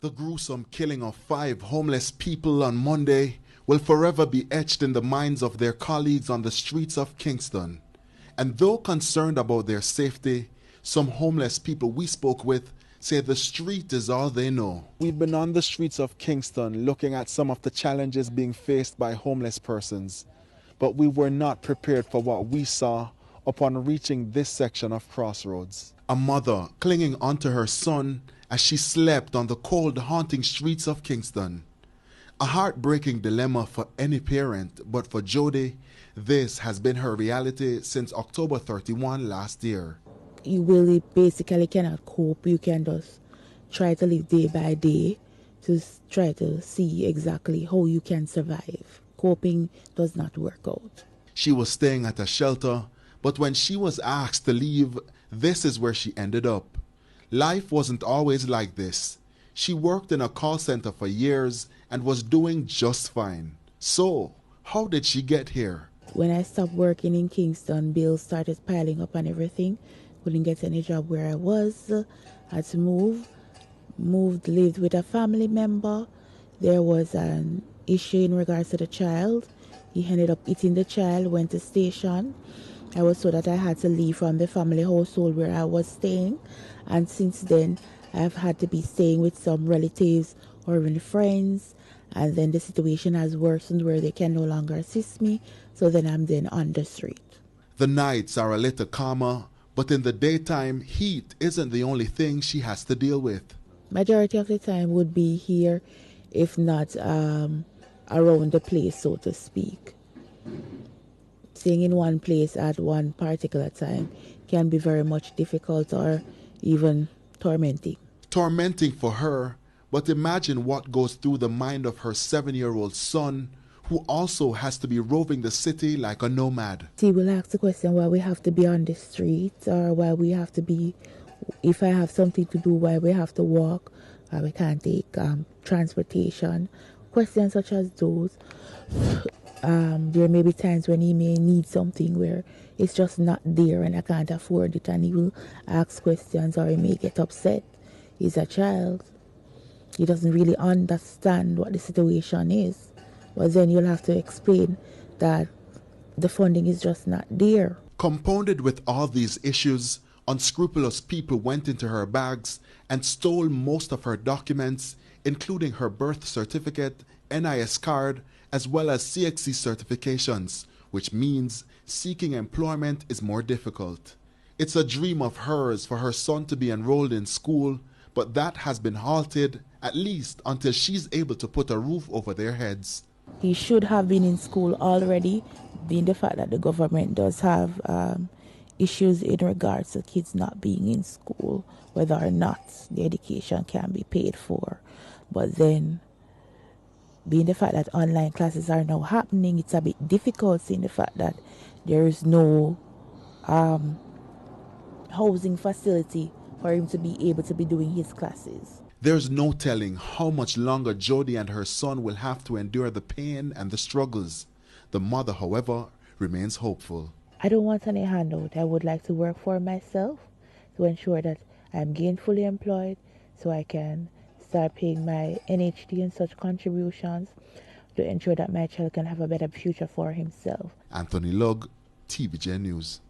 The gruesome killing of 5 homeless people on Monday will forever be etched in the minds of their colleagues on the streets of Kingston. And though concerned about their safety, some homeless people we spoke with say the street is all they know. We've been on the streets of Kingston looking at some of the challenges being faced by homeless persons, but we were not prepared for what we saw upon reaching this section of Crossroads. A mother clinging onto her son as she slept on the cold, haunting streets of Kingston. A heartbreaking dilemma for any parent, but for Jody, this has been her reality since October 31 last year. You really basically cannot cope. You can just try to live day by day to try to see exactly how you can survive. Coping does not work out. She was staying at a shelter, but when she was asked to leave, this is where she ended up. Life wasn't always like this. She worked in a call center for years and was doing just fine. So, how did she get here? When I stopped working in Kingston, bills started piling up and everything. Couldn't get any job where I was. Had to moved, lived with a family member. There was an issue in regards to the child. He ended up eating the child, went to station. I was told that I had to leave from the family household where I was staying. And since then, I've had to be staying with some relatives or even friends. And then the situation has worsened where they can no longer assist me. So then I'm then on the street. The nights are a little calmer, but in the daytime, heat isn't the only thing she has to deal with. Majority of the time would be here, if not around the place, so to speak. Staying in one place at one particular time can be very much difficult or even tormenting. Tormenting for her, but imagine what goes through the mind of her 7-year-old son, who also has to be roving the city like a nomad. He will ask the question why we have to be on the street, or why we have to be, if I have something to do, why we have to walk, why we can't take transportation. Questions such as those. There may be times when he may need something where it's just not there and I can't afford it, and he will ask questions or he may get upset. He's a child. He doesn't really understand what the situation is. But then you'll have to explain that the funding is just not there. Compounded with all these issues, unscrupulous people went into her bags and stole most of her documents, including her birth certificate, NIS card, as well as CXC certifications, which means seeking employment is more difficult. It's a dream of hers for her son to be enrolled in school, but that has been halted, at least until she's able to put a roof over their heads. He should have been in school already, being the fact that the government does have issues in regards to kids not being in school, whether or not the education can be paid for. But then, being the fact that online classes are now happening, it's a bit difficult, seeing the fact that there is no housing facility for him to be able to be doing his classes. There's no telling how much longer Jody and her son will have to endure the pain and the struggles. The mother, however, remains hopeful. I don't want any handout. I would like to work for myself to ensure that I'm gainfully employed so I can start paying my NHD and such contributions to ensure that my child can have a better future for himself. Anthony Lugg, TVJ News.